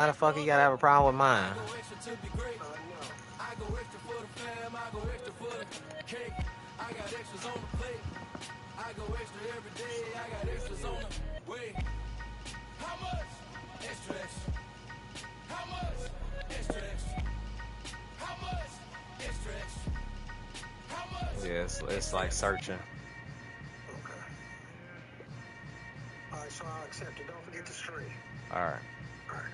Why the fuck you gotta have a problem with mine? Yeah, it's like searching. Okay. All right, so I'll accept it. Don't forget the stream. All right. All right.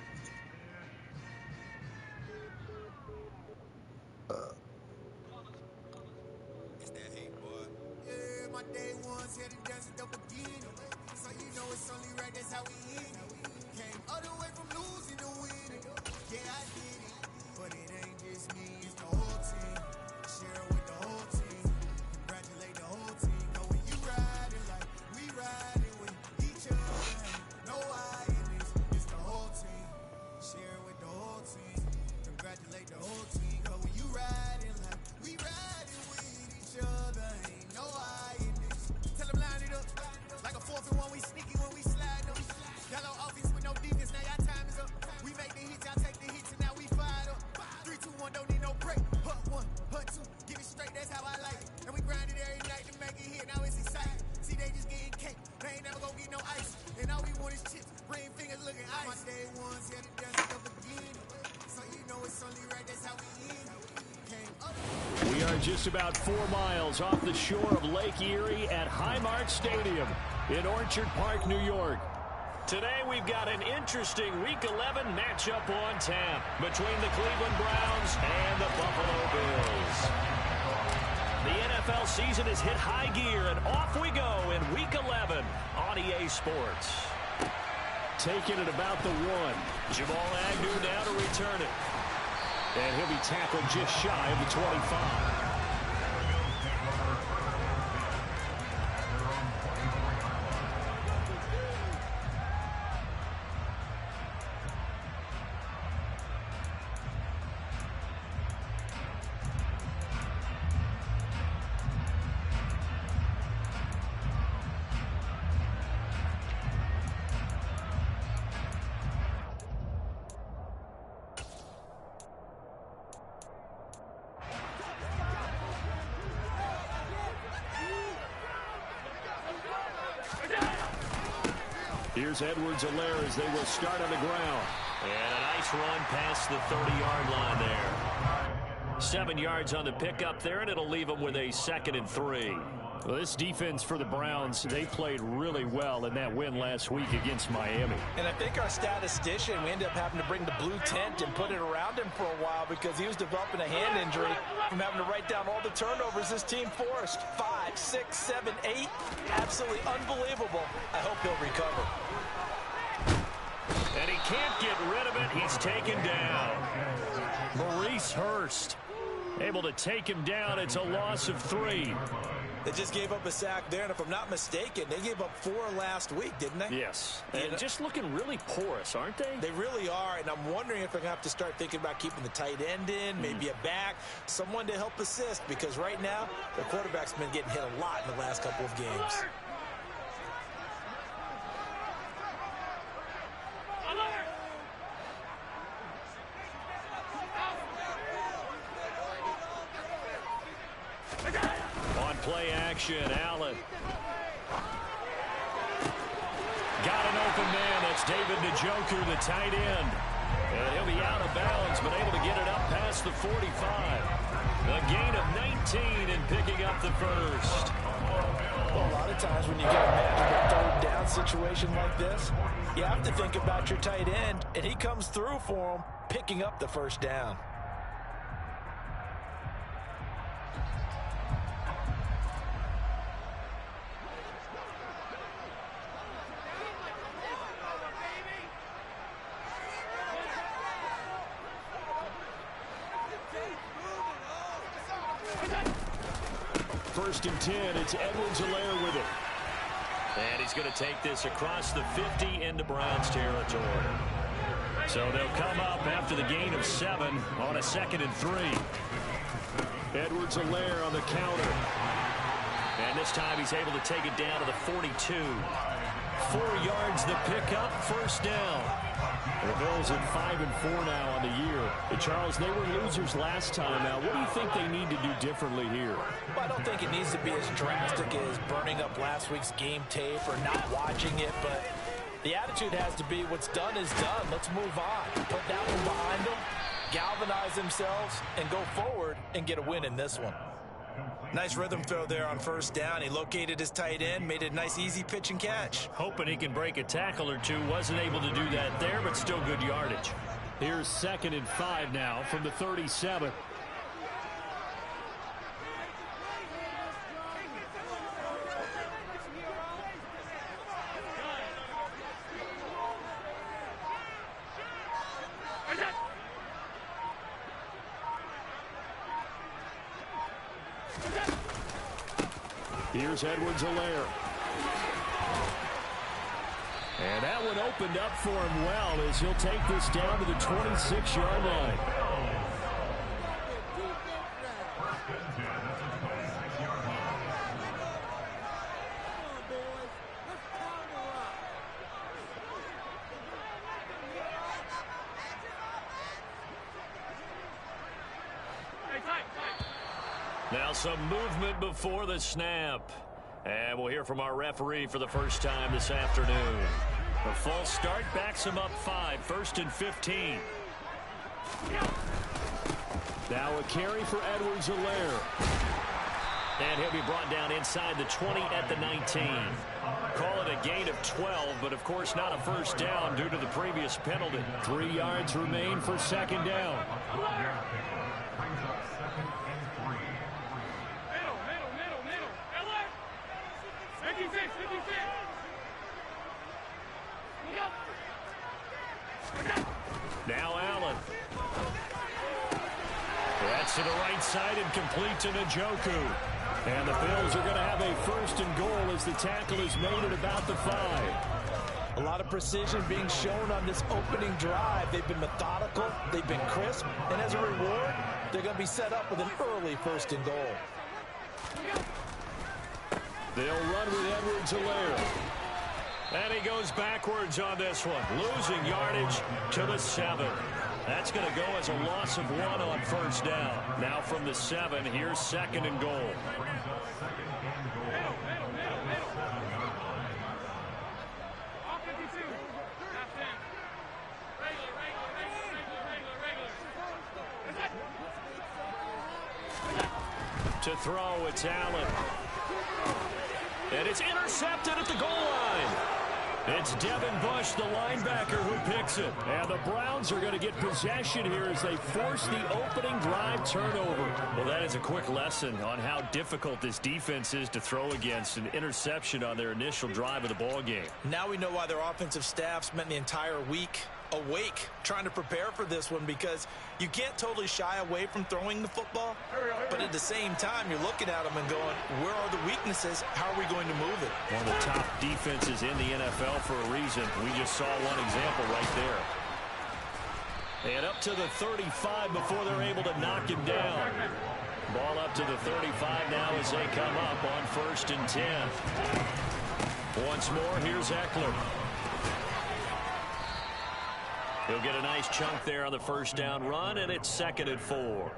It's that hate, boy. Yeah, my day ones heading down to the beginning. So you know it's only right, that's how we eat it. Came all the way from losing to winning. Yeah, I did it. But it ain't just me, it's the whole team. Share it with the whole team. Congratulate the whole team. Know when you riding like we riding with each other. Ain't no I in this, it's the whole team. Share it with the whole team. Congratulate the whole team. Know when you riding like we riding with each other. Ain't no I in this. Tell them line it up. Like a 4th and 1, we sneaky when we slide them. Yellow offense with no defense, now y'all time is up. We make the hits, y'all take the hits, and now we fired up. 3, 2, 1, don't need no break. Hut 1, hut 2, get it straight, that's how I like it. And we grind it every night to make it hit, now it's exciting. See, they just getting cake, they ain't never gonna get no ice. And all we want is chips, ring fingers looking ice. My day ones headed down to the beginning. So you know it's only right, that's how we end. We are just about 4 miles off the shore of Lake Erie at Highmark Stadium in Orchard Park, New York. Today we've got an interesting Week 11 matchup on tap between the Cleveland Browns and the Buffalo Bills. The NFL season has hit high gear, and off we go in Week 11 on EA Sports. Taking it about the 1. Jamal Agnew now to return it. And he'll be tackled just shy of the 25. Here's Edwards-Helaire as they will start on the ground. And a nice run past the 30-yard line there. 7 yards on the pickup there, and it'll leave them with a 2nd and 3. Well, this defense for the Browns, they played really well in that win last week against Miami. And I think our statistician, we ended up having to bring the blue tent and put it around him for a while because he was developing a hand injury from having to write down all the turnovers this team forced. 5, 6, 7, 8. Absolutely unbelievable. I hope he'll recover. And he can't get rid of it. He's taken down. Maurice Hurst able to take him down. It's a loss of 3. They just gave up a sack there, and if I'm not mistaken, they gave up 4 last week, didn't they? Yes. And just looking really porous, aren't they? They really are, and I'm wondering if they're going to have to start thinking about keeping the tight end in, maybe a back, someone to help assist, because right now, their quarterback's been getting hit a lot in the last couple of games. Play action, Allen. Got an open man. That's David Njoku, the tight end. And he'll be out of bounds, but able to get it up past the 45. A gain of 19 and picking up the first. Well, a lot of times when you get a magical 3rd down situation like this, you have to think about your tight end, and he comes through for him, picking up the 1st down. First and 10, it's Edwards-Helaire with it. And he's going to take this across the 50 into Browns territory. So they'll come up after the gain of 7 on a 2nd and 3. Edwards-Helaire on the counter. And this time he's able to take it down to the 42. 4 yards the pickup, 1st down. The Bills at 5-4 now on the year. And Charles, they were losers last time. Now, what do you think they need to do differently here? Well, I don't think it needs to be as drastic as burning up last week's game tape or not watching it, but the attitude has to be what's done is done. Let's move on. Put that one behind them, galvanize themselves, and go forward and get a win in this one. Nice rhythm throw there on first down. He located his tight end, made it a nice easy pitch and catch. Hoping he can break a tackle or two. Wasn't able to do that there, but still good yardage. Here's 2nd and 5 now from the 37. Here's Edwards-Helaire. And that one opened up for him well as he'll take this down to the 26-yard line. Now some movement before the snap. And we'll hear from our referee for the first time this afternoon. A false start backs him up 5, 1st and 15. Now a carry for Edwards-Helaire. And he'll be brought down inside the 20 at the 19. Call it a gain of 12, but of course not a first down due to the previous penalty. 3 yards remain for 2nd down. Now Allen. That's to the right side and complete to Njoku. And the Bills are going to have a 1st and goal as the tackle is made at about the 5. A lot of precision being shown on this opening drive. They've been methodical, they've been crisp, and as a reward, they're going to be set up with an early 1st and goal. They'll run with Edwards-Helaire. And he goes backwards on this one, losing yardage to the 7. That's going to go as a loss of 1 on first down. Now from the 7, here's 2nd and goal. To throw, it's Allen. And it's intercepted at the goal line. It's Devin Bush, the linebacker, who picks it. And the Browns are going to get possession here as they force the opening drive turnover. Well, that is a quick lesson on how difficult this defense is to throw against. An interception on their initial drive of the ball game. Now we know why their offensive staff spent the entire week awake trying to prepare for this one, because you can't totally shy away from throwing the football, but at the same time you're looking at them and going, where are the weaknesses? How are we going to move it? One of the top defenses in the NFL for a reason. We just saw one example right there. And up to the 35 before they're able to knock him down. Ball up to the 35 now as they come up on 1st and 10. Once more, here's Eckler. He'll get a nice chunk there on the first down run, and it's 2nd and 4.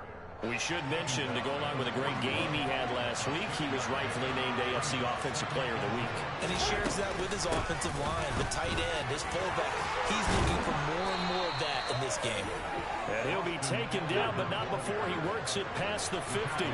We should mention, to go along with a great game he had last week, he was rightfully named AFC Offensive Player of the Week. And he shares that with his offensive line, the tight end, his fullback. He's looking for more and more of that in this game. And he'll be taken down, but not before he works it past the 50.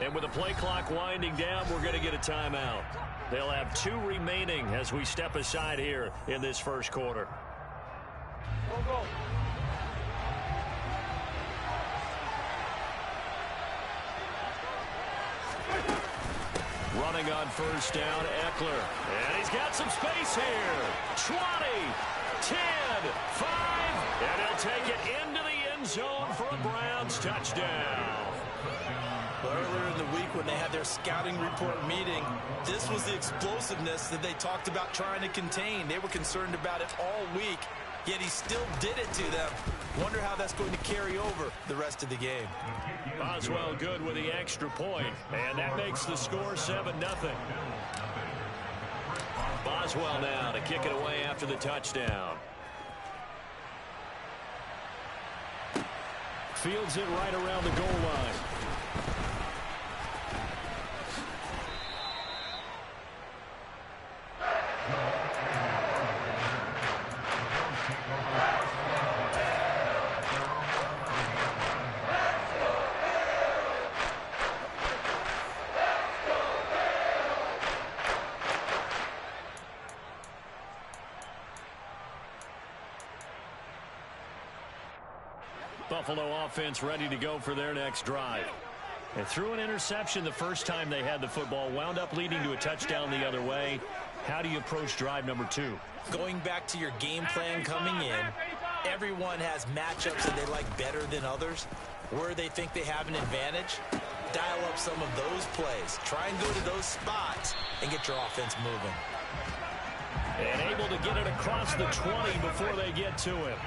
And with the play clock winding down, we're going to get a timeout. They'll have 2 remaining as we step aside here in this first quarter. Go. Running on first down, Eckler. And he's got some space here. 20, 10, 5. And he'll take it into the end zone for a Browns touchdown. Well, earlier in the week when they had their scouting report meeting, this was the explosiveness that they talked about trying to contain. They were concerned about it all week, yet he still did it to them. Wonder how that's going to carry over the rest of the game. Boswell good with the extra point, and that makes the score 7-0. Boswell now to kick it away after the touchdown. Fields it right around the goal line. Buffalo offense ready to go for their next drive. They threw an interception the first time they had the football, wound up leading to a touchdown the other way. How do you approach drive number 2? Going back to your game plan coming in, everyone has matchups that they like better than others. Where they think they have an advantage, dial up some of those plays. Try and go to those spots and get your offense moving. And able to get it across the 20 before they get to it.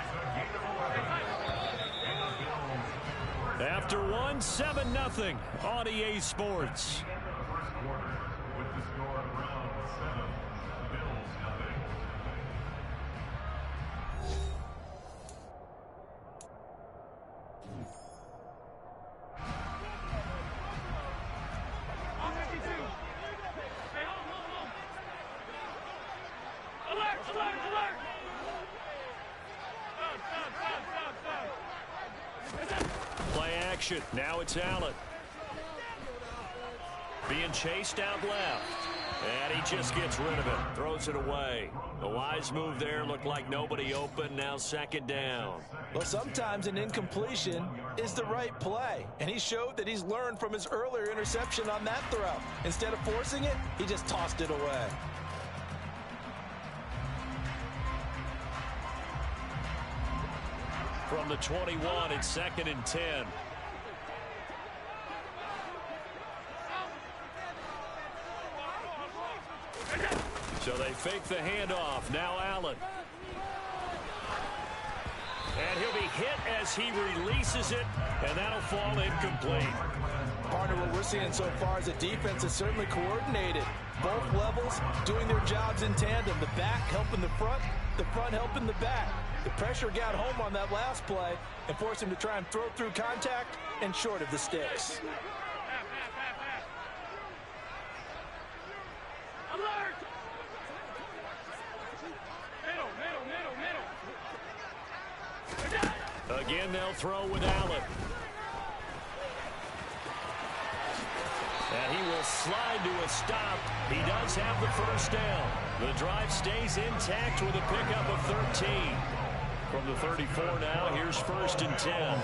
After 7-0 on EA Sports. Now it's Allen. Being chased out left. And he just gets rid of it. Throws it away. A wise move there. Looked like nobody open. Now 2nd down. Well, sometimes an incompletion is the right play. And he showed that he's learned from his earlier interception on that throw. Instead of forcing it, he just tossed it away. From the 21, it's 2nd and 10. So they fake the handoff. Now Allen. And he'll be hit as he releases it, and that'll fall incomplete. Partner, what we're seeing so far is the defense is certainly coordinated. Both levels doing their jobs in tandem. The back helping the front helping the back. The pressure got home on that last play and forced him to try and throw through contact and short of the sticks. Again, they'll throw with Allen. And he will slide to a stop. He does have the first down. The drive stays intact with a pickup of 13. From the 34 now, here's 1st and 10.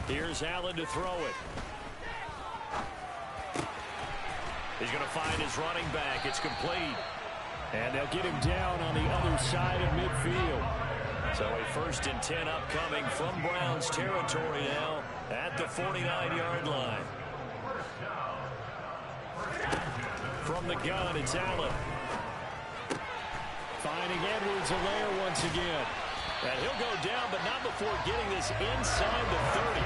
Here's Allen to throw it. He's going to find his running back. It's complete. And they'll get him down on the other side of midfield. So a 1st and 10 upcoming from Browns territory now at the 49-yard line. From the gun, it's Allen. Finding Edwards-Helaire once again. And he'll go down, but not before getting this inside the 30.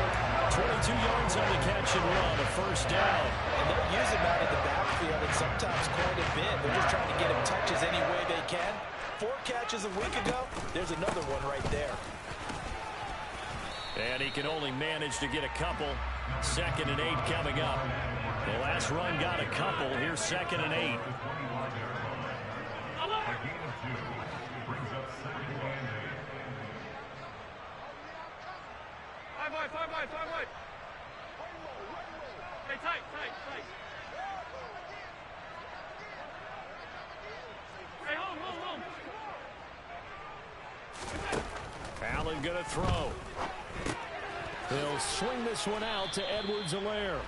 22 yards on the catch and run, a 1st down. And they'll use him out of the backfield and sometimes quite a bit. They're just trying to get him touches any way they can. 4 catches a week ago. There's another one right there. And he can only manage to get a couple. 2nd and 8 coming up. The last run got a couple. Here's 2nd and 8. Five wide. Hey, tight. Hey, home. Allen going to throw. They'll swing this one out to Edwards-Helaire.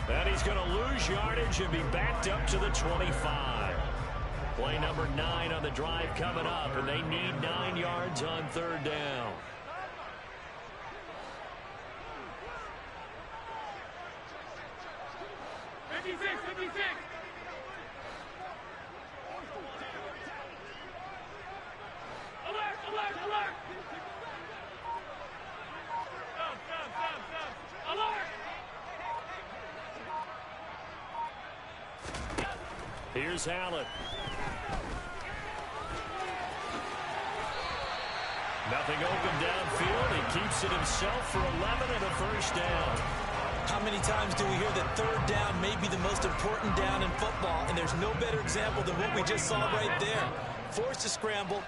And he's going to lose yardage and be backed up to the 25. Play number 9 on the drive coming up, and they need 9 yards on third down. Here's Allen. Nothing open downfield. He keeps it himself for 11 and a first down. How many times do we hear that third down may be the most important down in football, and there's no better example than what we just saw right there. Forced to scramble,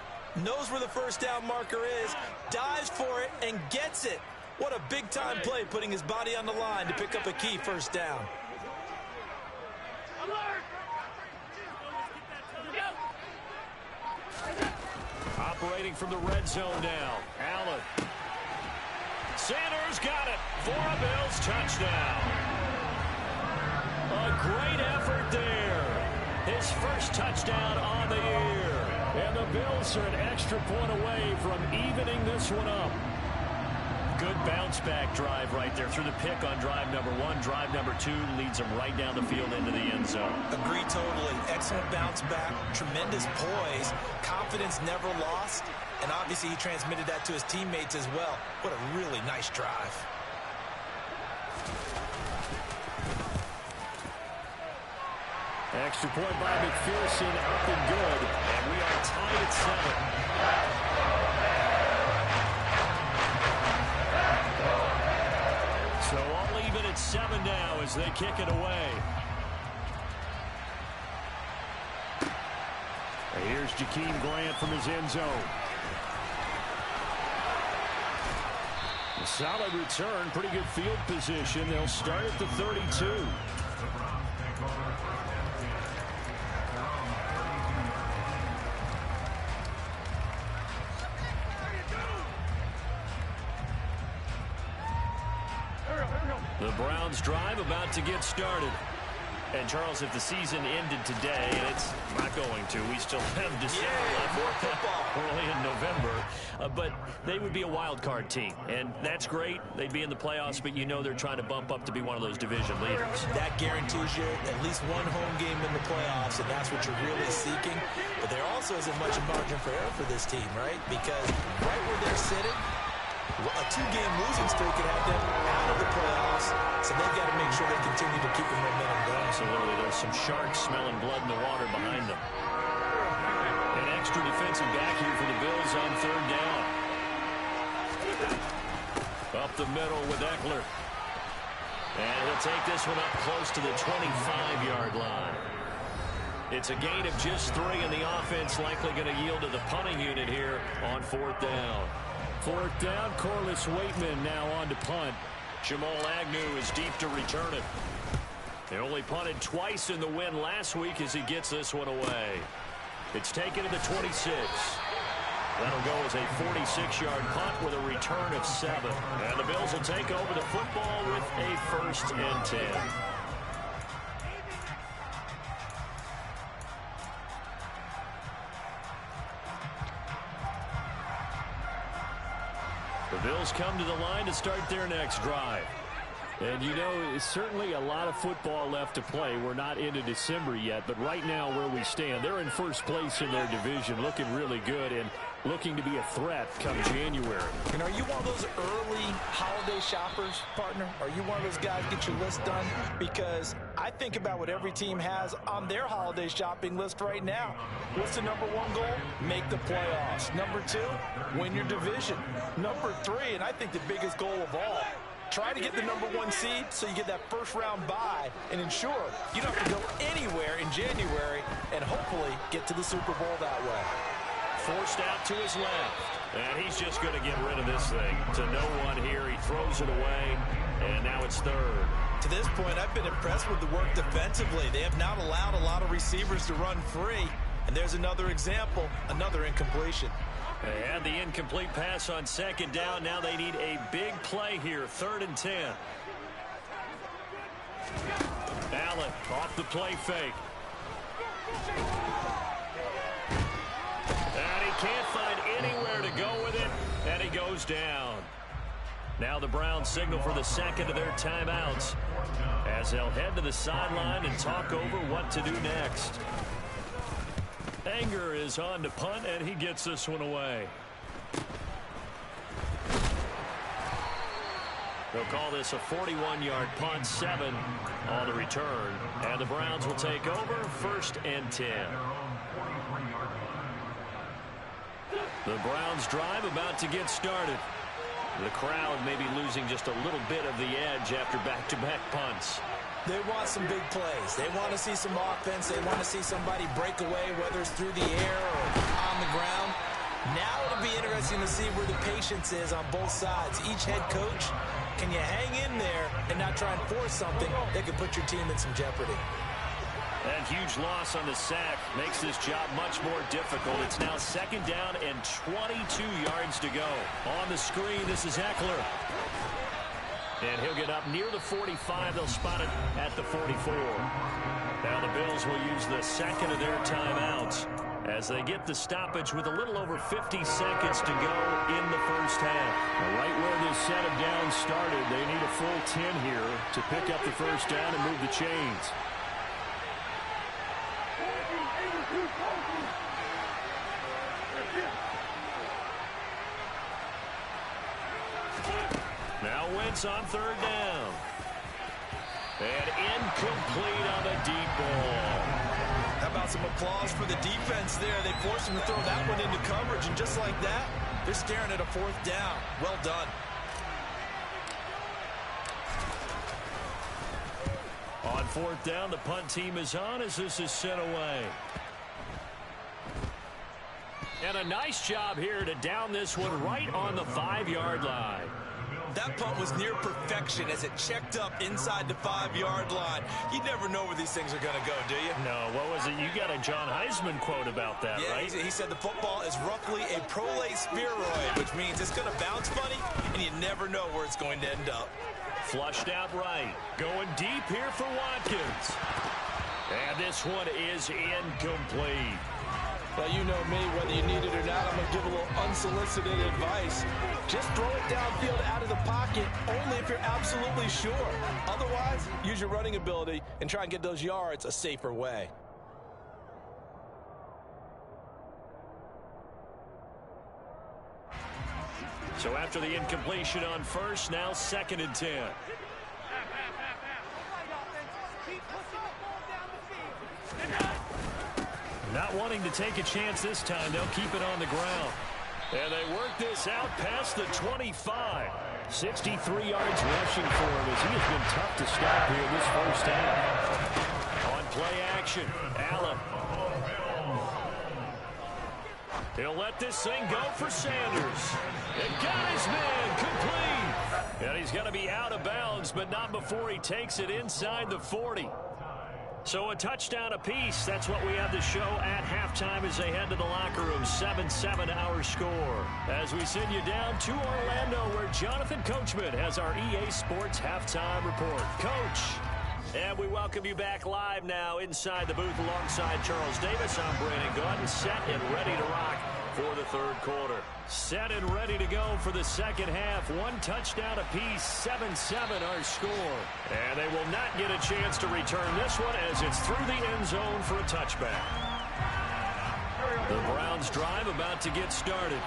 knows where the first down marker is, dives for it, and gets it. What a big-time play, putting his body on the line to pick up a key first down. Operating from the red zone now. Allen. Sanders got it for a Bills touchdown. A great effort there. His first touchdown on the year. And the Bills are an extra point away from evening this one up. Good bounce-back drive right there through the pick on drive number 1. Drive number 2 leads them right down the field into the end zone. Agree totally. Excellent bounce-back, tremendous poise, confidence never lost, and obviously he transmitted that to his teammates as well. What a really nice drive. Extra point by McPherson, up and good. And we are tied at 7. So all even at 7 now as they kick it away. And here's Jakeem Grant from his end zone. A solid return, pretty good field position. They'll start at the 32. The Browns drive about to get started. And, Charles, if the season ended today, and it's not going to, we still have December early in November, but they would be a wild card team. And that's great. They'd be in the playoffs, but you know they're trying to bump up to be one of those division leaders. That guarantees you at least one home game in the playoffs, and that's what you're really seeking. But there also isn't much margin for error for this team, right? Because right where they're sitting, a 2-game losing streak could have them out of the playoffs, so they've got to make sure they continue to keep the momentum going. Absolutely. There's some sharks smelling blood in the water behind them. An extra defensive back here for the Bills on third down. Up the middle with Eckler. And he'll take this one up close to the 25-yard line. It's a gain of just 3, and the offense likely going to yield to the punting unit here on fourth down. Fourth down, Corliss Waitman now on to punt. Jamal Agnew is deep to return it. They only punted twice in the win last week as he gets this one away. It's taken to the 26. That'll go as a 46-yard punt with a return of 7. And the Bills will take over the football with a 1st and 10. The Bills come to the line to start their next drive. And, you know, it's certainly a lot of football left to play. We're not into December yet, but right now where we stand, they're in first place in their division, looking really good and looking to be a threat come January. And are you one of those early holiday shoppers, partner? Are you one of those guys get your list done? Because I think about what every team has on their holiday shopping list right now. What's the number 1 goal? Make the playoffs. Number 2, win your division. Number 3, and I think the biggest goal of all, try to get the number 1 seed so you get that first-round bye and ensure you don't have to go anywhere in January and hopefully get to the Super Bowl that way. Forced out to his left. And he's just going to get rid of this thing. To no one here. He throws it away. And now it's 3rd. To this point, I've been impressed with the work defensively. They have not allowed a lot of receivers to run free. And there's another example, another incompletion. They had the incomplete pass on second down. Now they need a big play here. 3rd and 10. Allen off the play fake. And he can't find anywhere to go with it. And he goes down. Now the Browns signal for the second of their timeouts as they'll head to the sideline and talk over what to do next. Anger is on to punt, and he gets this one away. They'll call this a 41-yard punt, 7 on the return. And the Browns will take over, 1st and 10. The Browns drive about to get started. The crowd may be losing just a little bit of the edge after back-to-back punts. They want some big plays. They want to see some offense. They want to see somebody break away, whether it's through the air or on the ground. Now it'll be interesting to see where the patience is on both sides. Each head coach, can you hang in there and not try and force something that could put your team in some jeopardy? That huge loss on the sack makes this job much more difficult. It's now 2nd down and 22 yards to go. On the screen, this is Eckler. And he'll get up near the 45. They'll spot it at the 44. Now the Bills will use the second of their timeouts as they get the stoppage with a little over 50 seconds to go in the first half. Right where this set of downs started, they need a full 10 here to pick up the first down and move the chains. Now Wentz on 3rd down. And incomplete on the deep ball. How about some applause for the defense there? They forced him to throw that one into coverage, and just like that, they're staring at a 4th down. Well done. On 4th down, the punt team is on as this is sent away. And a nice job here to down this one right on the 5-yard line. That punt was near perfection as it checked up inside the 5-yard line. You never know where these things are going to go, do you? No, what was it? You got a John Heisman quote about that, yeah, right? He said the football is roughly a prolate spheroid, which means it's going to bounce funny, and you never know where it's going to end up. Flushed out right. Going deep here for Watkins. And this one is incomplete. Well, you know me, whether you need it or not, I'm going to give a little unsolicited advice. Just throw it downfield out of the pocket, only if you're absolutely sure. Otherwise, use your running ability and try and get those yards a safer way. So after the incompletion on 1st, now 2nd and 10. Not wanting to take a chance this time, they'll keep it on the ground. And they work this out past the 25. 63 yards rushing for him as he has been tough to stop here this first half. On play action, Allen. He'll let this thing go for Sanders. And got his man complete. And he's going to be out of bounds, but not before he takes it inside the 40. So a touchdown apiece. That's what we have to show at halftime as they head to the locker room. 7-7 our score. As we send you down to Orlando, where Jonathan Coachman has our EA Sports halftime report. Coach. And we welcome you back live now inside the booth alongside Charles Davis. I'm Brandon Gordon, set and ready to rock for the 3rd quarter. Set and ready to go for the 2nd half. 1 touchdown apiece, 7-7 our score. And they will not get a chance to return this one as it's through the end zone for a touchback. The Browns drive about to get started.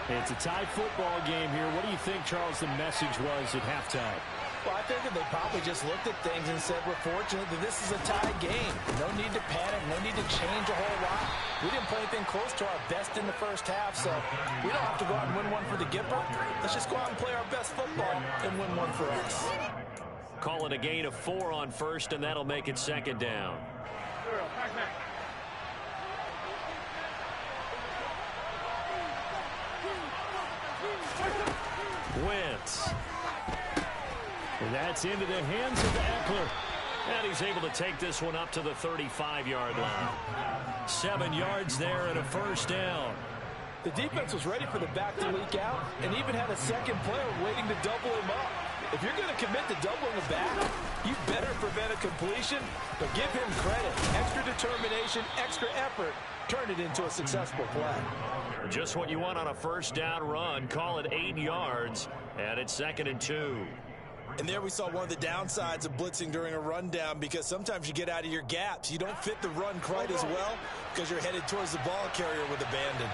It's a tie football game here. What do you think, Charles, the message was at halftime? Well, I think that they probably just looked at things and said, we're fortunate that this is a tie game. No need to panic, no need to change a whole lot. We didn't play anything close to our best in the first half, so we don't have to go out and win one for the Gipper. Let's just go out and play our best football and win one for us. Call it a gain of 4 on 1st, and that'll make it 2nd down. Wentz. And that's into the hands of Eckler. And he's able to take this one up to the 35-yard line. 7 yards there and a first down. The defense was ready for the back to leak out and even had a second player waiting to double him up. If you're going to commit to doubling the back, you better prevent a completion, but give him credit. Extra determination, extra effort, turn it into a successful play. Just what you want on a first down run. Call it 8 yards, and it's 2nd and 2. And there we saw one of the downsides of blitzing during a rundown, because sometimes you get out of your gaps. You don't fit the run quite as well because you're headed towards the ball carrier with abandon.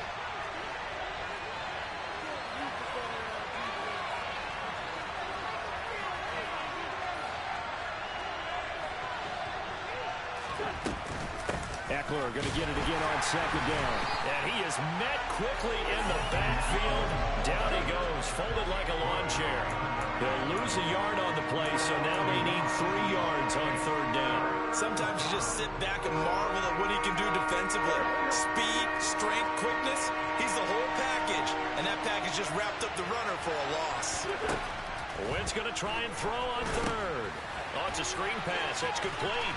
Eckler going to get it again on 2nd down. And he is met quickly in the backfield. Down he goes, folded like a lawn chair. They'll lose a yard on the play, so now they need 3 yards on 3rd down. Sometimes you just sit back and marvel at what he can do defensively. Speed, strength, quickness, he's the whole package. And that package just wrapped up the runner for a loss. Wentz going to try and throw on 3rd. Oh, it's a screen pass. That's complete.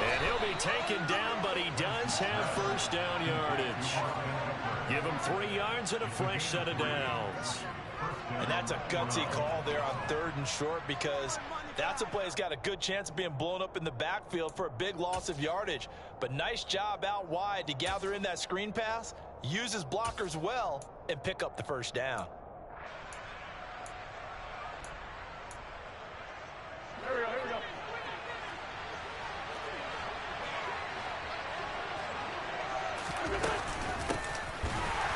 And he'll be taken down, but he does have first down yardage. Give him 3 yards and a fresh set of downs. And that's a gutsy call there on 3rd and short, because that's a play that's got a good chance of being blown up in the backfield for a big loss of yardage. But nice job out wide to gather in that screen pass, use his blockers well, and pick up the first down. Here we go.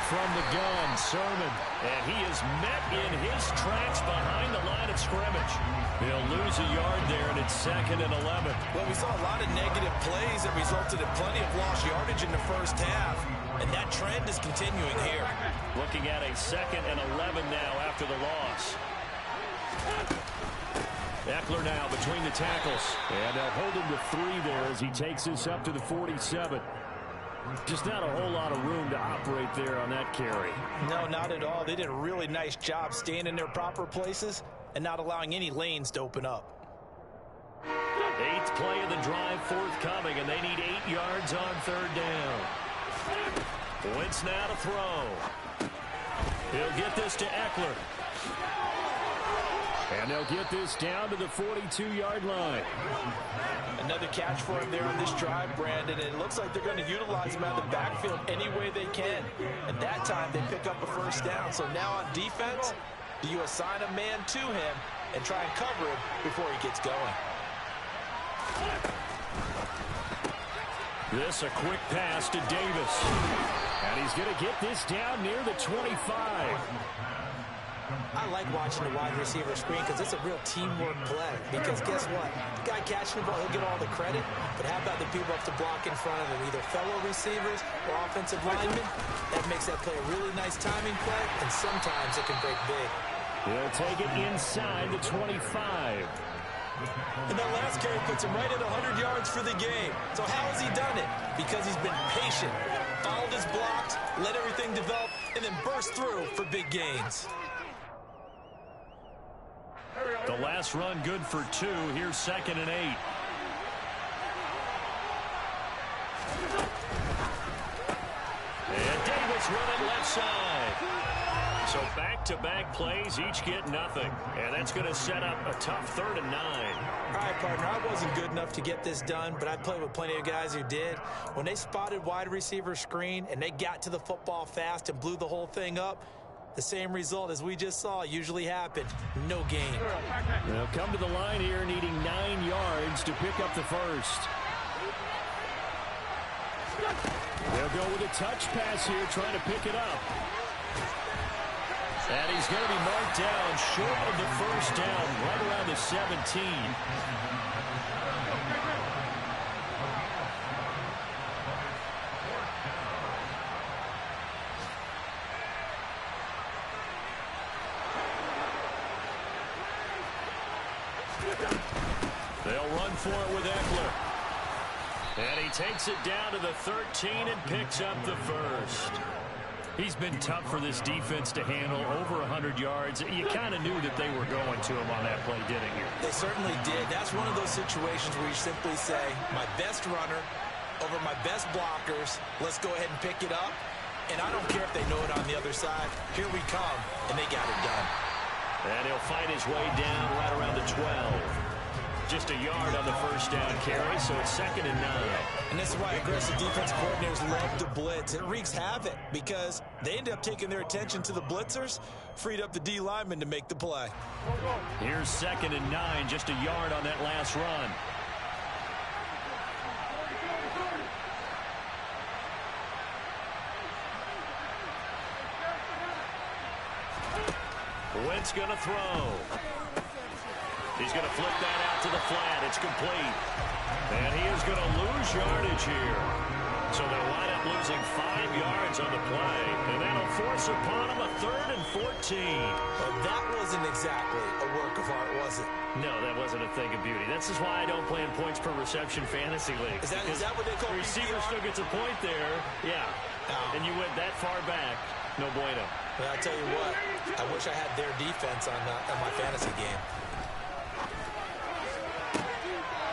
From the gun, Sermon. And he is met in his tracks behind the line of scrimmage. He'll lose a yard there, and it's 2nd and 11. Well, we saw a lot of negative plays that resulted in plenty of lost yardage in the first half, and that trend is continuing here. Looking at a 2nd and 11 now after the loss. Eckler now between the tackles. And they'll hold him to 3 there as he takes this up to the 47. Just not a whole lot of room to operate there on that carry. No, not at all. They did a really nice job staying in their proper places and not allowing any lanes to open up. 8th play of the drive forthcoming, and they need 8 yards on 3rd down. Wentz now to throw. He'll get this to Eckler. And they'll get this down to the 42-yard line. Another catch for him there on this drive, Brandon. And it looks like they're going to utilize him out of the backfield any way they can. And that time they pick up a first down. So now on defense, do you assign a man to him and try and cover him before he gets going? This a quick pass to Davis. And he's going to get this down near the 25. I like watching the wide receiver screen because it's a real teamwork play. Because guess what? The guy catching the ball, he'll get all the credit. But how about the people up to block in front of him? Either fellow receivers or offensive linemen. That makes that play a really nice timing play, and sometimes it can break big. He'll take it inside the 25. And that last carry puts him right at 100 yards for the game. So how has he done it? Because he's been patient, followed his blocks, let everything develop, and then burst through for big gains. The last run good for 2. Here's 2nd and 8. And Davis running left side. So back-to-back plays, each get nothing. And that's going to set up a tough 3rd and 9. All right, partner, I wasn't good enough to get this done, but I played with plenty of guys who did. When they spotted wide receiver screen and they got to the football fast and blew the whole thing up, the same result as we just saw usually happened. No gain. They'll come to the line here needing 9 yards to pick up the first. They'll go with a touch pass here, trying to pick it up. And he's going to be marked down short of the first down, right around the 17. They'll run for it with Eckler. And he takes it down to the 13 and picks up the first. He's been tough for this defense to handle, over 100 yards. You kind of knew that they were going to him on that play, didn't you? They certainly did. That's one of those situations where you simply say, my best runner over my best blockers. Let's go ahead and pick it up. And I don't care if they know it on the other side. Here we come, and they got it done. And he'll fight his way down right around the 12. Just a yard on the first down carry, so it's 2nd and 9. And this is why aggressive defense coordinators love to blitz. It wreaks havoc because they end up taking their attention to the blitzers, freed up the D lineman to make the play. Here's 2nd and 9, just a yard on that last run. Wentz going to throw. He's going to flip that out to the flat. It's complete. And he is going to lose yardage here. So they'll wind up losing 5 yards on the play. And that'll force upon him a 3rd and 14. Well, that wasn't exactly a work of art, was it? No, that wasn't a thing of beauty. This is why I don't play in points per reception fantasy league. Is that what they call the receiver still gets a point there. Yeah. And you went that far back. No bueno. But I tell you what, I wish I had their defense on my fantasy game.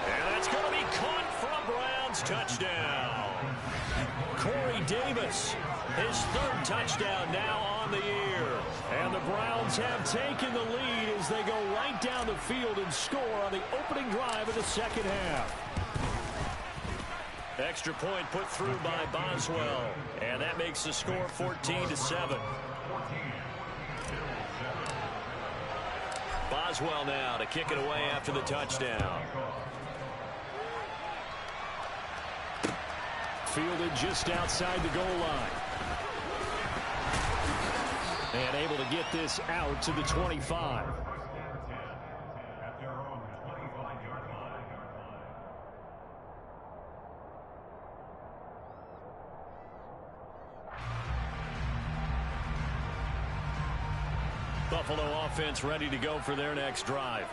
And that's going to be caught from Browns. Touchdown. Corey Davis, his 3rd touchdown now on the year. And the Browns have taken the lead as they go right down the field and score on the opening drive of the second half. Extra point put through by Boswell. And that makes the score 14-7. Boswell now to kick it away after the touchdown. Fielded just outside the goal line. And able to get this out to the 25. Buffalo offense ready to go for their next drive.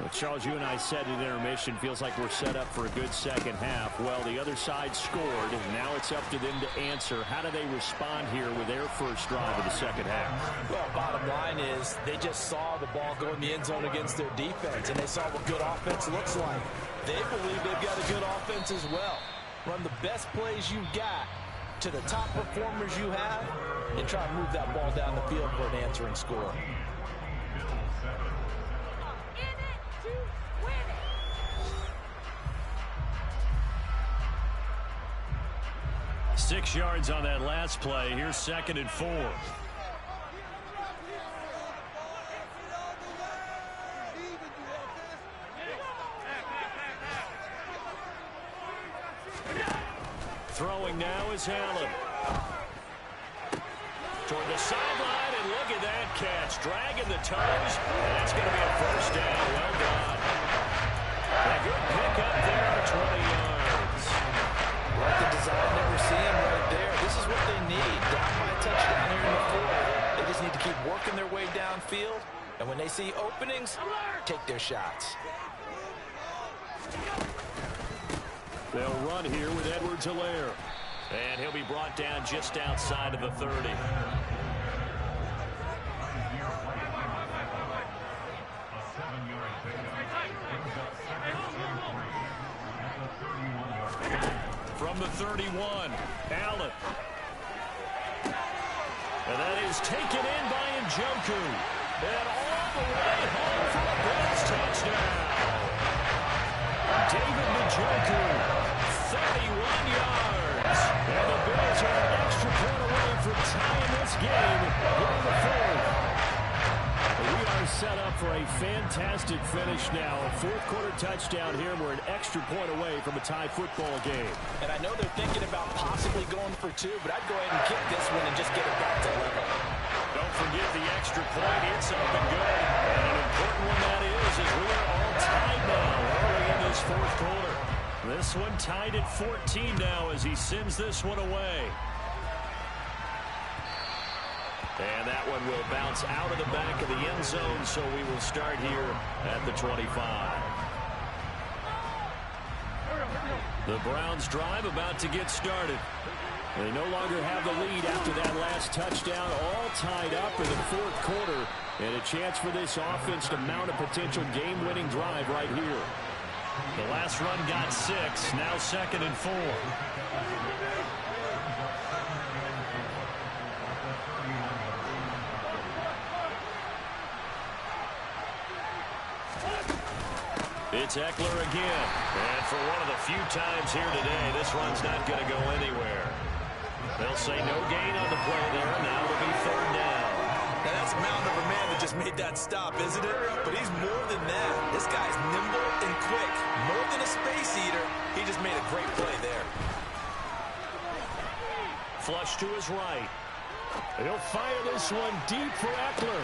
Well, Charles, you and I said at intermission, feels like we're set up for a good second half. Well, the other side scored, and now it's up to them to answer. How do they respond here with their first drive of the second half? Well, bottom line is they just saw the ball go in the end zone against their defense, and they saw what good offense looks like. They believe they've got a good offense as well. Run the best plays you've got to the top performers you have, and try to move that ball down the field for an answering score. 6 yards on that last play. Here's 2nd and 4. Throwing now is Allen. Toward the sideline, and look at that catch. Dragging the toes, and that's going to be a first down. Well done. A good pickup there, 20 yards. Like the design never seen right there. This is what they need. Down by a touchdown here in the 4th. They just need to keep working their way downfield. And when they see openings, take their shots. They'll run here with Edwards-Helaire. And he'll be brought down just outside of the 30. From the 31, Allen. And that is taken in by Njoku. And all the way home for a Bills touchdown. David Njoku, 31 yards. And the Bills are an extra point away from tying this game here in the 4th. We are set up for a fantastic finish now. A 4th quarter touchdown here. We're an extra point away from a tie football game. And I know they're thinking about possibly going for 2, but I'd go ahead and kick this one and just get it back to level. Don't forget the extra point. It's something good. And an important one that is we are all tied now early in this 4th quarter. This one tied at 14 now as he sends this one away. And that one will bounce out of the back of the end zone, so we will start here at the 25. The Browns drive about to get started. They no longer have the lead after that last touchdown, all tied up in the 4th quarter, and a chance for this offense to mount a potential game-winning drive right here. The last run got 6. Now 2nd and 4. It's Eckler again. And for one of the few times here today, this run's not going to go anywhere. They'll say no gain on the play there. Now it'll be 3rd down. Now that's a mountain of a man that just made that stop, isn't it? But he's more than that. This guy's nimble and quick. More than a space eater. He just made a great play there. Flush to his right. He'll fire this one deep for Eckler.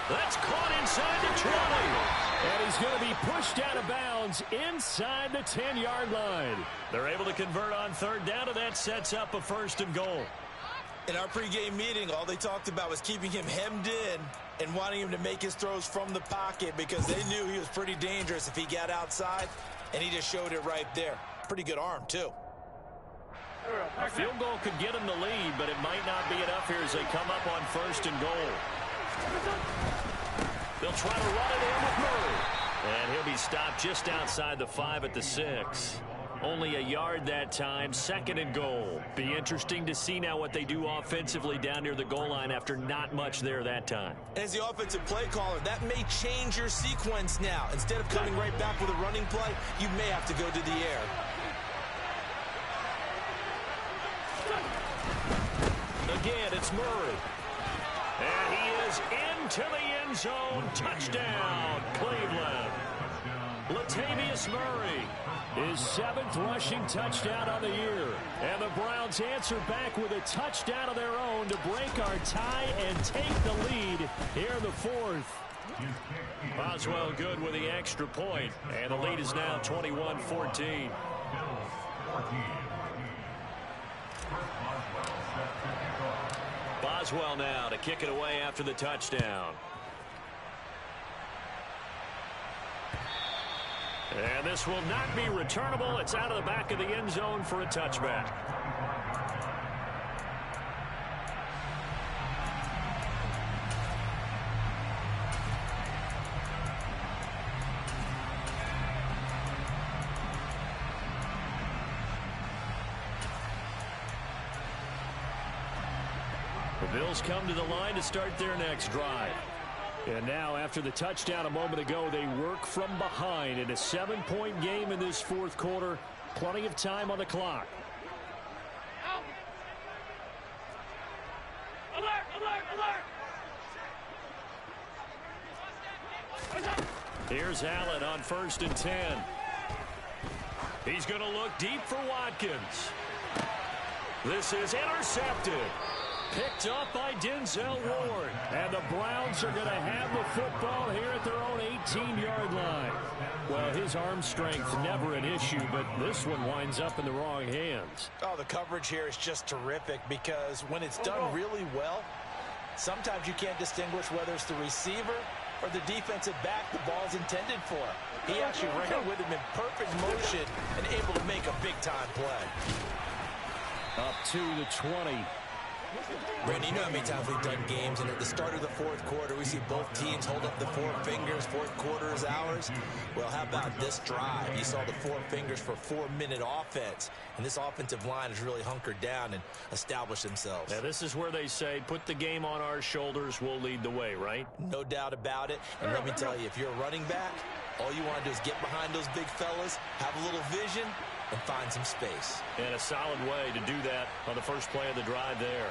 That's caught inside the 20. And he's going to be pushed out of bounds inside the 10-yard line. They're able to convert on 3rd down, and that sets up a 1st and goal. In our pregame meeting, all they talked about was keeping him hemmed in and wanting him to make his throws from the pocket because they knew he was pretty dangerous if he got outside, and he just showed it right there. Pretty good arm, too. A field goal could get him the lead, but it might not be enough here as they come up on 1st and goal. They'll try to run it in with Murray. And he'll be stopped just outside the 5 at the 6. Only a yard that time, 2nd and goal. Be interesting to see now what they do offensively down near the goal line after not much there that time. As the offensive play caller, that may change your sequence now. Instead of coming right back with a running play, you may have to go to the air. Again, it's Murray. And he is into the end zone. Touchdown, Cleveland. Latavius Murray, his 7th rushing touchdown on the year. And the Browns answer back with a touchdown of their own to break our tie and take the lead here in the 4th. Boswell good with the extra point. And the lead is now 21-14. Boswell now to kick it away after the touchdown. And this will not be returnable. It's out of the back of the end zone for a touchback. The Bills come to the line to start their next drive. And now, after the touchdown a moment ago, they work from behind in a 7-point game in this 4th quarter. Plenty of time on the clock. Alert, alert, alert! Here's Allen on 1st and 10. He's going to look deep for Watkins. This is intercepted. Picked up by Denzel Ward. And the Browns are going to have the football here at their own 18-yard line. Well, his arm strength never an issue, but this one winds up in the wrong hands. Oh, the coverage here is just terrific because when it's done really well, sometimes you can't distinguish whether it's the receiver or the defensive back the ball's intended for. He actually ran with him in perfect motion and able to make a big-time play. Up to the 20. Randy, you know how many times we've done games, and at the start of the 4th quarter, we see both teams hold up the 4 fingers, 4th quarter is ours. Well, how about this drive? You saw the 4 fingers for 4-minute offense, and this offensive line has really hunkered down and established themselves. Now, this is where they say, put the game on our shoulders, we'll lead the way, right? No doubt about it, and let me tell you, if you're a running back, all you want to do is get behind those big fellas, have a little vision, and find some space. And a solid way to do that on the first play of the drive there.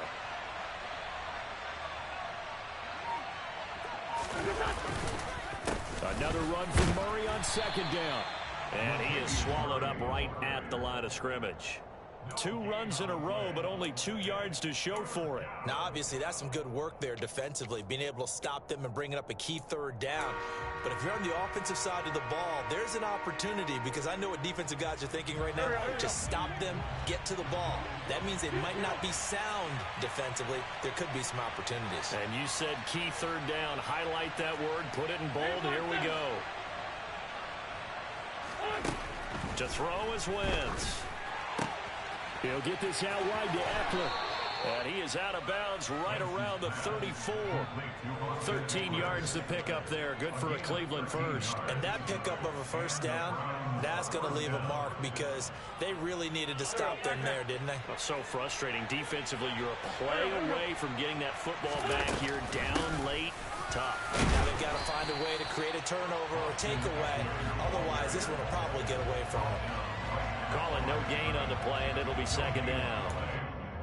Another run from Murray on 2nd down. And he is swallowed up right at the line of scrimmage. 2 runs in a row, but only 2 yards to show for it. Now, obviously, that's some good work there defensively, being able to stop them and bringing up a key 3rd down. But if you're on the offensive side of the ball, there's an opportunity because I know what defensive guys are thinking right now. Just stop them, get to the ball. That means they might not be sound defensively. There could be some opportunities. And you said key 3rd down. Highlight that word. Put it in bold. Here we go. To throw is Wentz. He'll get this out wide to Eckler. And he is out of bounds right around the 34. 13 yards to pick up there. Good for a Cleveland first. And that pickup of a first down, that's going to leave a mark because they really needed to stop them there, didn't they? Well, so frustrating. Defensively, you're a play away from getting that football back here. Down late, tough. Now they've got to find a way to create a turnover or takeaway. Otherwise, this one will probably get away from them. Calling no gain on the play, and it'll be second down.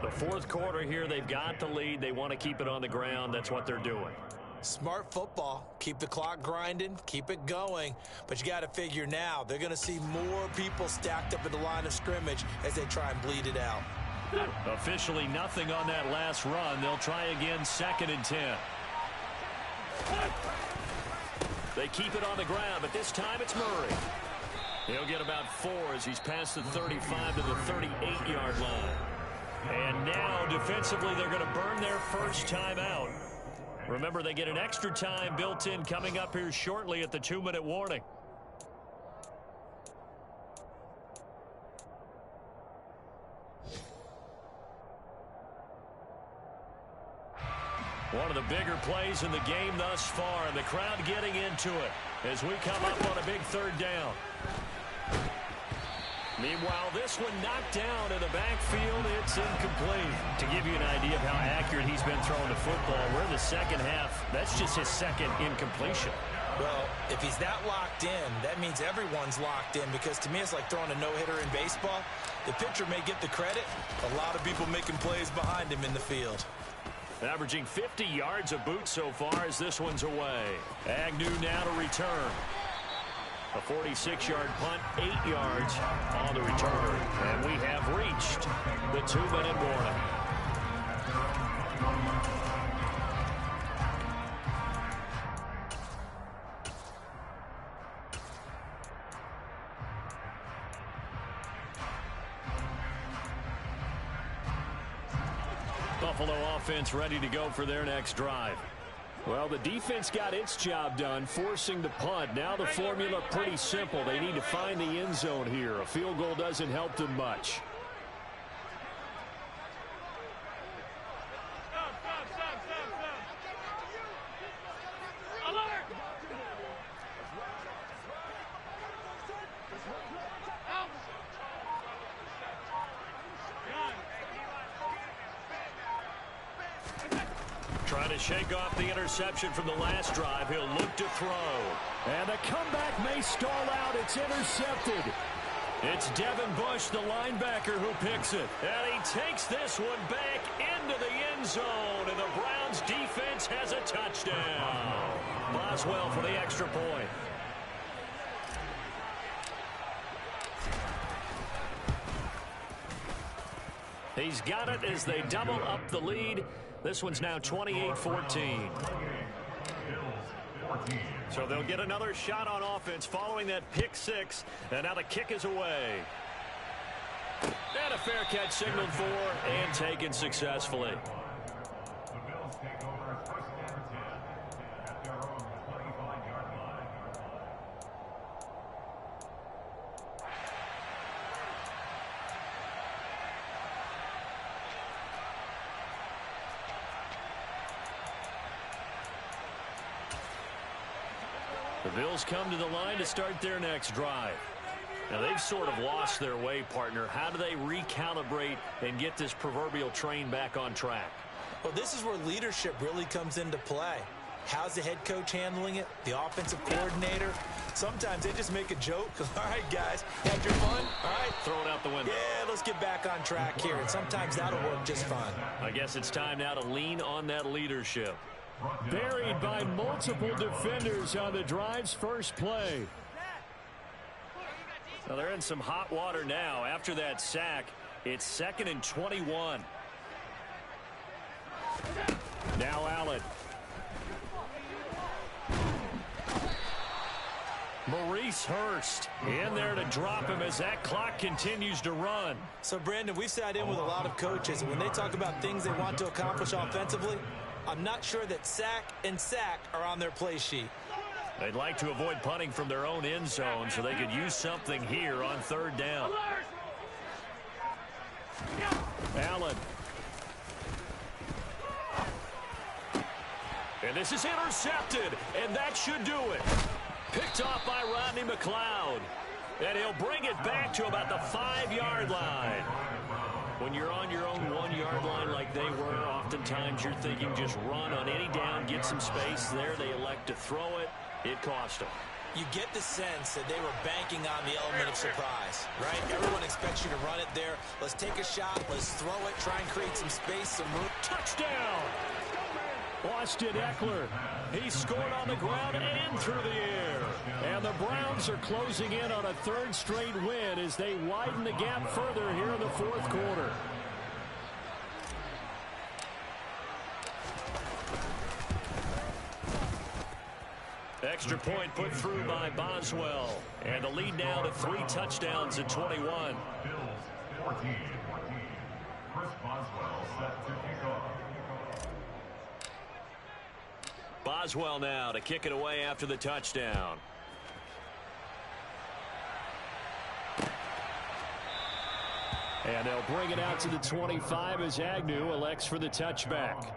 The fourth quarter here, they've got the lead. They want to keep it on the ground. That's what they're doing. Smart football. Keep the clock grinding. Keep it going. But you got to figure now, they're going to see more people stacked up at the line of scrimmage as they try and bleed it out. Officially nothing on that last run. They'll try again, 2nd and 10. They keep it on the ground, but this time it's Murray. He'll get about 4 as he's past the 35 to the 38-yard line. And now, defensively, they're going to burn their first time out. Remember, they get an extra time built in coming up here shortly at the 2-minute warning. One of the bigger plays in the game thus far, and the crowd getting into it as we come up on a big 3rd down. Meanwhile, this one knocked down in the backfield. It's incomplete. To give you an idea of how accurate he's been throwing the football, we're in the second half. That's just his 2nd incompletion. Well, if he's that locked in, that means everyone's locked in because to me it's like throwing a no-hitter in baseball. The pitcher may get the credit. A lot of people making plays behind him in the field. Averaging 50 yards a boot so far as this one's away. Agnew now to return. A 46-yard punt, 8 yards on the return. And we have reached the 2-minute warning. Buffalo offense ready to go for their next drive. Well, the defense got its job done, forcing the punt. Now the formula pretty simple. They need to find the end zone here. A field goal doesn't help them much. Trying to shake off the interception from the last drive. He'll look to throw. And the comeback may stall out. It's intercepted. It's Devin Bush, the linebacker, who picks it. And he takes this one back into the end zone. And the Browns defense has a touchdown. Boswell for the extra point. He's got it as they double up the lead. This one's now 28-14. So they'll get another shot on offense following that pick 6. And now the kick is away. And a fair catch signaled for and taken successfully. The Bills come to the line to start their next drive. Now, they've sort of lost their way, partner. How do they recalibrate and get this proverbial train back on track? Well, this is where leadership really comes into play. How's the head coach handling it? The offensive coordinator? Sometimes they just make a joke. All right, guys, had your fun? All right. Throw it out the window. Yeah, let's get back on track here. And sometimes that'll work just fine. I guess it's time now to lean on that leadership. Buried by multiple defenders on the drive's first play. Well, they're in some hot water now. After that sack, it's 2nd and 21. Now Allen. Maurice Hurst in there to drop him as that clock continues to run. So, Brandon, we've sat in with a lot of coaches, and when they talk about things they want to accomplish offensively, I'm not sure that sack and sack are on their play sheet. They'd like to avoid punting from their own end zone so they could use something here on 3rd down. Allen. And this is intercepted, and that should do it. Picked off by Rodney McLeod. And he'll bring it back to about the 5-yard line. When you're on your own 1-yard line like they were, oftentimes you're thinking just run on any down, get some space. There they elect to throw it. It cost them. You get the sense that they were banking on the element of surprise, right? Everyone expects you to run it there. Let's take a shot. Let's throw it. Try and create some space, some room. Touchdown! Austin Eckler. He scored on the ground and through the air. And the Browns are closing in on a 3rd straight win as they widen the gap further here in the 4th quarter. Extra point put through by Boswell. And the lead now to 3 touchdowns at 21. Bills 14. Chris Boswell set to kick off. Boswell now to kick it away after the touchdown. And they'll bring it out to the 25 as Agnew elects for the touchback.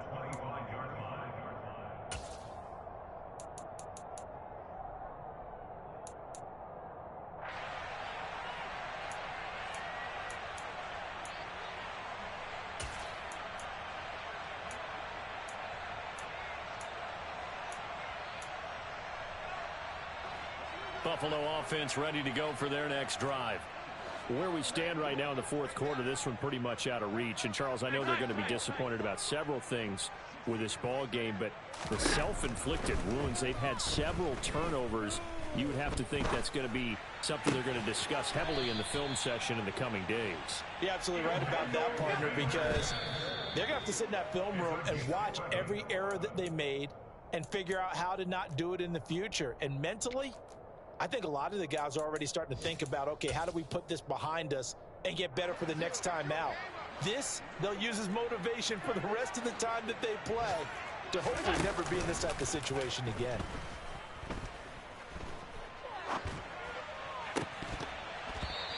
Buffalo offense ready to go for their next drive. Where we stand right now in the 4th quarter, this one pretty much out of reach. And, Charles, I know they're going to be disappointed about several things with this ball game, but the self-inflicted wounds, they've had several turnovers. You would have to think that's going to be something they're going to discuss heavily in the film session in the coming days. You're absolutely right about that, partner, because they're going to have to sit in that film room and watch every error that they made and figure out how to not do it in the future. And mentally, I think a lot of the guys are already starting to think about, okay, how do we put this behind us and get better for the next time out? This, they'll use as motivation for the rest of the time that they play to hopefully never be in this type of situation again.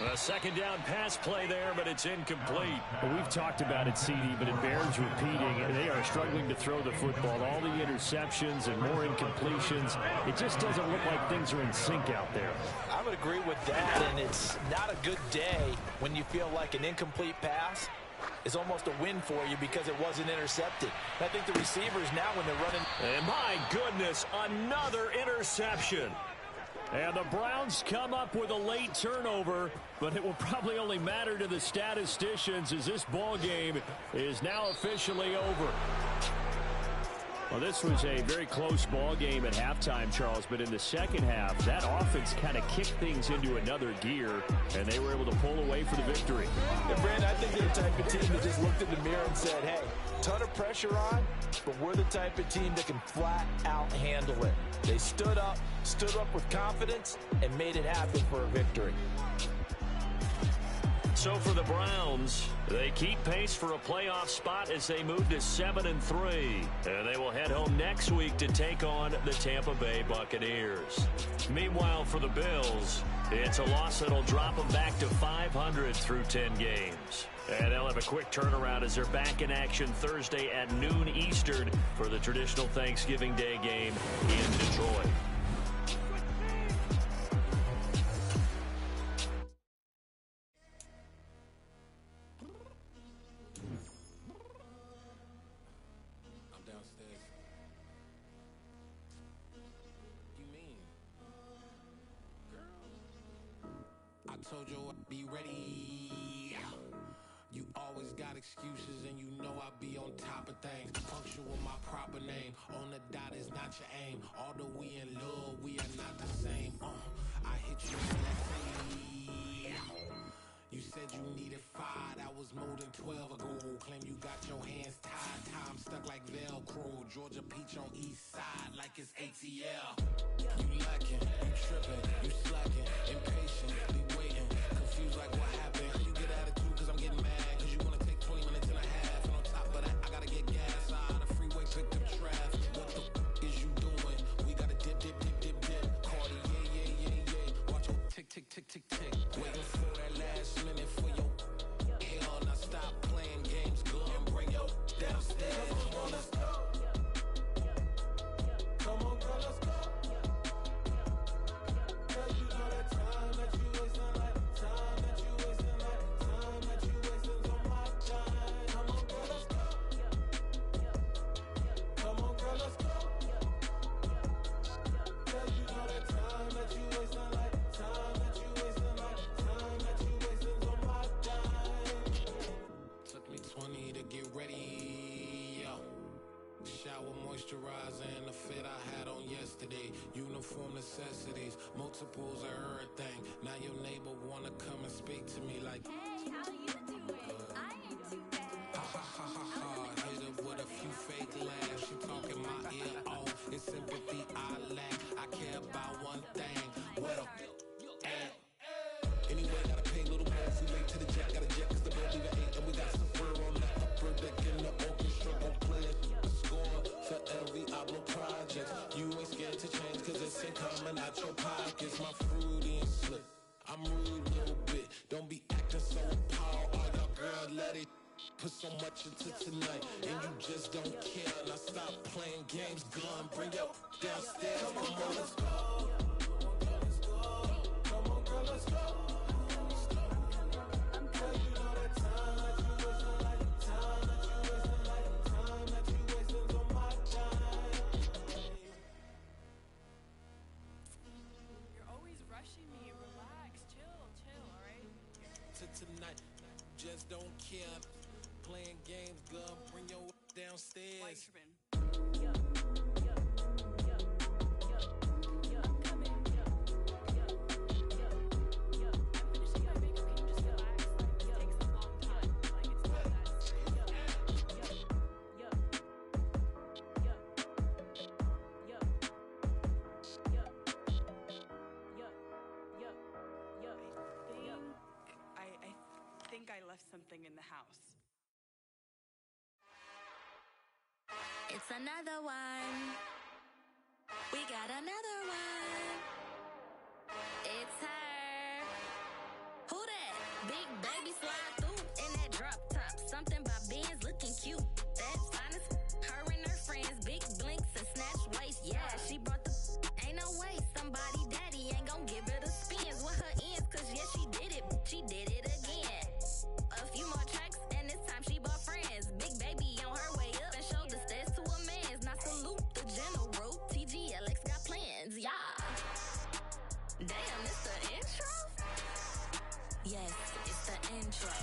A 2nd down pass play there, but it's incomplete. Well, we've talked about it, CD, but it bears repeating. They are struggling to throw the football. All the interceptions and more incompletions. It just doesn't look like things are in sync out there. I would agree with that, and it's not a good day when you feel like an incomplete pass is almost a win for you because it wasn't intercepted. I think the receivers now when they're running. And my goodness, another interception. And the Browns come up with a late turnover, but it will probably only matter to the statisticians as this ball game is now officially over. Well, this was a very close ball game at halftime, Charles, but in the second half, that offense kind of kicked things into another gear, and they were able to pull away for the victory. And, Brandon, I think they're the type of team that just looked in the mirror and said, hey, ton of pressure on, but we're the type of team that can flat out handle it. They stood up with confidence, and made it happen for a victory. So for the Browns, they keep pace for a playoff spot as they move to 7-3. And they will head home next week to take on the Tampa Bay Buccaneers. Meanwhile, for the Bills, it's a loss that'll drop them back to 500 through 10 games. And they'll have a quick turnaround as they're back in action Thursday at noon Eastern for the traditional Thanksgiving Day game in Detroit. Told you I'd be ready. You always got excuses and you know I be on top of things. Punctual my proper name. On the dot is not your aim. Although we in love, we are not the same. I hit you in that city. You said you needed 5. That was more than 12 ago. Claim you got your hands tied. Time stuck like Velcro. Georgia Peach on east side like it's ATL. You lacking, you tripping, you slacking, impatient. Confused like what happened. You get attitude cause I'm getting mad. Cause you wanna take 20 minutes and a half. And on top of that, I gotta get gas out of the freeway, picked up traffic. What the is you doing? We gotta dip. Cardi, yeah. Watch your tick. Waiting for that last minute for your hell. Now stop playing games, go and bring your downstairs. Let's go. moisturizer and the fit I had on yesterday. Uniform necessities, multiples of everything. Now your neighbor wanna come and speak to me like, hey, how you doing? I ain't too bad. Ha ha ha ha ha. Hit her with a few fake laughs. She talking my ear off. It's sympathy I lack. I care about one thing. What a at. Anyway, gotta pay a little more if we late to the jet. Got a jet cause the bill leave at 8. And we got some fur on that upper deck in the orchestra. Gon' play a score for every album project. You ain't scared to change cause it's ain't coming out your pockets. My fruity and slick. I'm rude a little bit. Don't be acting so appalled. All y'all girl, let it put so much into tonight. And you just don't care. Now stop playing games. Gun, bring your downstairs. Come on, let's go. Come on, girl, let's go. Tonight, just don't care. Playing games, girl, bring your downstairs. I left something in the house. It's another one. We got another one. It's her. Who that? Big baby slide through in that drop top. Something by Benz looking cute. That's honest. Her and her friends, big blinks and snatch waist. Yeah, she brought the. Ain't no way somebody daddy ain't gon' give her the spins with her ends. Cause yeah, she did it. She did it again. A few more tracks, and this time she bought friends. Big baby on her way up and showed the stairs to a man's. Now salute the general. TGLX got plans, yeah. Damn, it's the intro? Yes, it's the intro.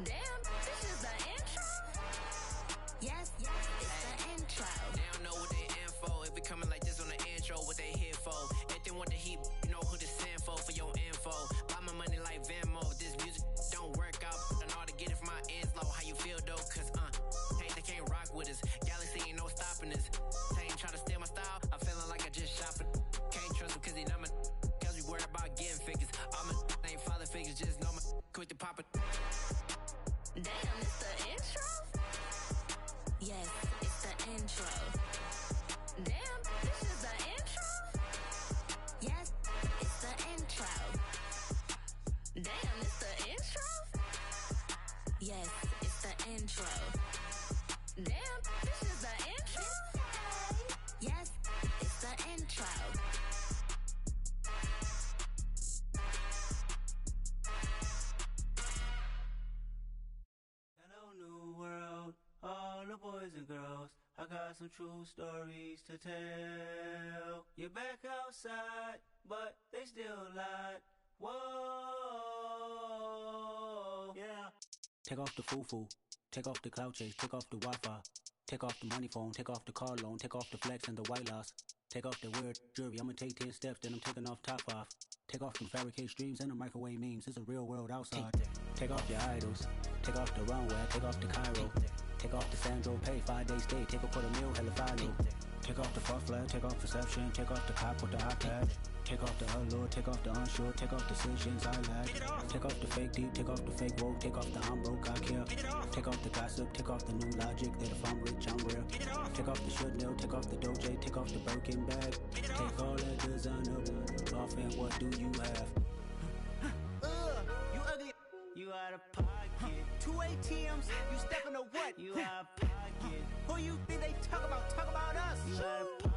Damn, this is the intro? Yes, it's the intro. They don't know what they in for. If we coming like this on the intro, what they here for? If they want the heat, you know who to send for your info. Buy my money like Venmo. This music don't work out, and all to get it from my ends low. How you feel though? Cause hey, they can't rock with us. Galaxy ain't no stopping us. They ain't trying to steal my style. I'm feeling like I just shopping. Can't trust them cause they not my. Cause we worried about getting figures. All my ain't father figures, just know my quick to pop it. Damn, it's the intro? Yes, it's the intro. Damn, this is the intro? Yes, it's the intro. Damn, it's the intro? Yes, it's the intro. Damn, this is the intro? Yes, it's the intro. Hello, new world, all the boys and girls. I got some true stories to tell. You're back outside, but they still lied. Whoa, yeah. Take off the foo-foo, take off the cloud chase, take off the Wi-Fi, take off the money phone, take off the car loan, take off the flex and the white loss, take off the weird jewelry. I'ma take 10 steps, then I'm taking off top 5. Take off them fabricated streams and the microwave memes. It's a real world outside. Take off your idols, take off the runway, take off the Cairo, take off the Sandro pay, 5-day stay, take a $250,000, hella follow. Take off the far flag, take off perception, take off the cop with the iPad. Take off the allure, take off the unsure, take off decisions I lack. Take off the fake deep, take off the fake woke, take off the I'm broke, I care. Take off the gossip, take off the new logic that if I'm rich, I'm rare. Take off the should know, take off the Doje, take off the Birkin bag. Take all that designer off and what do you have? You ugly. You out of pocket. 2 ATMs, you stepping to what? You out of pocket. Who you think they talk about? Talk about us. You out of pocket.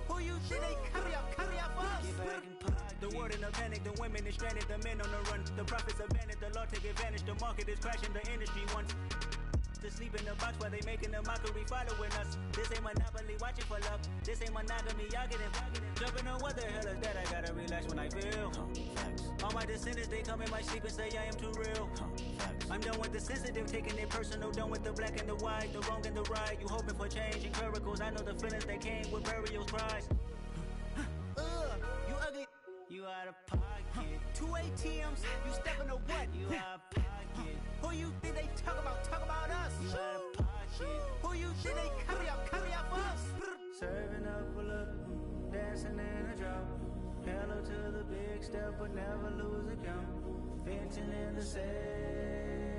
Who you think they copy up for us? Get back in pocket. The world in a panic, the women is stranded, the men on the run. The profits abandoned, the law take advantage. The market is crashing, the industry wants to sleep in the box while they making a mockery following us. This ain't monopoly, watching for love. This ain't monogamy, y'all getting Jumping on what the hell is that? I gotta relax when I feel. All my descendants, they come in my sleep and say I am too real. I'm done with the sensitive, taking it personal. Done with the black and the white, the wrong and the right. You hoping for change and miracles. I know the feelings that came with burials, cries. You ugly. You out of pocket. 2 ATMs, you stepping to what? You out of pocket. Who you think they talk about? Talk about us. You out of pocket. Who you think they carry out for us? Serving up a look, dancing in a drop. Hello to the big step, but never lose a count. Venting in the sand.